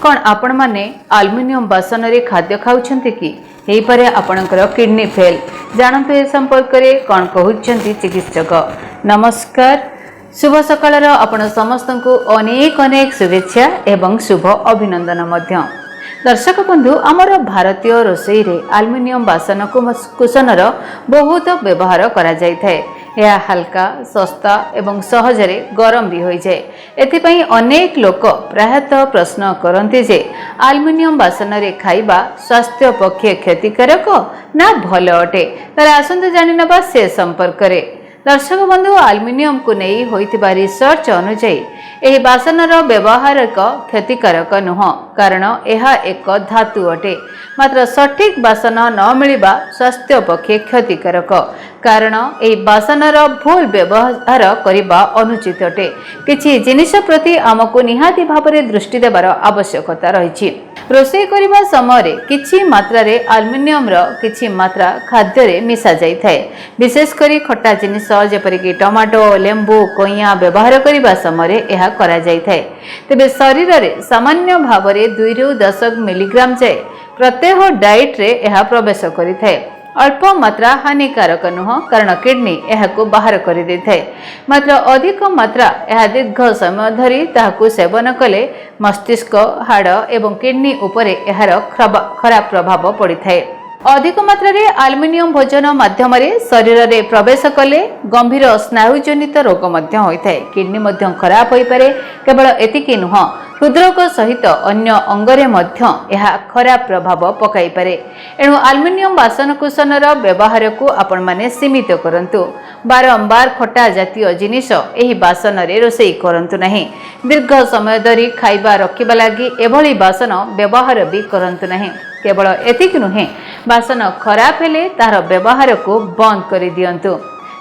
कौन आपण माने आल्युमिनियम बासन रे खाद्य खाउछन्ति कि एही परे आपणकर किडनी फेल जानतु ए संपर्क रे कौन कहउछन्ति चिकित्सक। नमस्कार, शुभ सकाळर आपण समस्तंकु अनेक अनेक शुभेच्छा एवं शुभ अभिनंदन मध्य। दर्शक बंधु, आमर भारतीय रोषेई रे आल्युमिनियम बासन कुसनर बहुत व्यवहार करा जाय थाए। यह हल्का, सस्ता एवं सहजरे गरम भी हो जाए। एथिपाई अनेक लोक प्रायतः प्रश्न करते जे आल्युमिनियम बासन रे खाइबा स्वास्थ्य पक्षे क्षतिकारक ना भल अटे। तार आसंत जानि नबा से संपर्क रे। दर्शक बंधु, आल्युमिनियम को नहीं होइतिबा रिसर्च अनुसार एही बासनर व्यवहार एक क्षतिकारक नुह, कारण यह एक धातु अटे। मात्र सठिक बासन न मिलिबा स्वास्थ्य पक्षे क्षतिकारक, कारण एही बासनर भूल व्यवहार करिबा अनुचित अटे। किछि जिनिस प्रति आमको निहाती भाबरे दृष्टि देबार आवश्यकता रहिछि। रोषेई करिबा समय किछि मात्रा रे आल्युमिनियम रो किछि मात्रा खाद्य रे मिसा जाई थाए। विशेष करी खट्टा जिनिस जेपरि कि टमाटो, लेंबू, कोइया व्यवहार करिबा समय यह करा जाई थाए। तेबे शरीर रे सामान्य भाबरे 2 रु 10 मिलीग्राम जाए प्रत्येक डाइट रे यह प्रवेश करि थाए। अल्प मात्रा हानिकारक नुह, कारण किडनी यहाकू बाहर कर दे थाए। मात्र अधिक मात्रा यह दीर्घ समय धरी ताहाकू सेवन कले मस्तिष्क, हाड़ एवं किडनी उपरे यार खराब प्रभाव पड़ी थाए। अधिक मात्रा रे आल्युमिनियम भोजन माध्यम शरीर रे प्रवेश कले गंभीर स्नायुजनित रोग मध्य होई थाए। किडनी मध्य खराब होई पारे। केवल एतिकी नुह, हृदरोग सहित अन्य अंगरे मध्य यह खराब प्रभाव पकाई पारे। एणु आल्युमिनियम बासन कुसनर व्यवहार को आपण माने सीमित करंतु। बारंबार खट्टा जातीय जिनिस एही बासन रे रोषेई करंतु नहीं। दीर्घ समय धरी खाइबा रखिबा लागि एभली बासन व्यवहार भी करंतु नहीं। केवल एतिक नुहे, बासन खराब हेले तार व्यवहार को बंद कर दियंतु।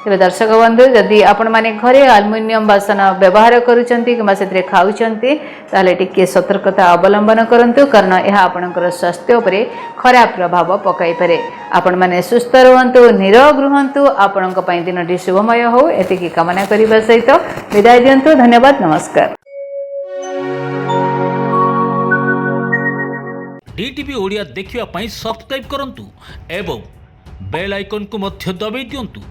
तेरे दर्शक बंधु, जदि आपण माने घरे आल्युमिनियम बासन व्यवहार करूचंती किबा सेतरे खाउचंती ताले टिके सतर्कता अवलंबन करंतु, कारण यह आपणकर स्वास्थ्य उपरे खराब प्रभाव पकाई पारे। आपण माने सुस्थ रहंतु, निरोग रहंतु, आपणक पई दिनटी शुभमय हो एतिकी कामना करिबा सहित विदाय दियंतु। धन्यवाद, नमस्कार। डीटीवी ओडिया देखिवा पई सब्सक्राइब करंतु एवं बेल आइकन को मध्य दबाई दियंतु।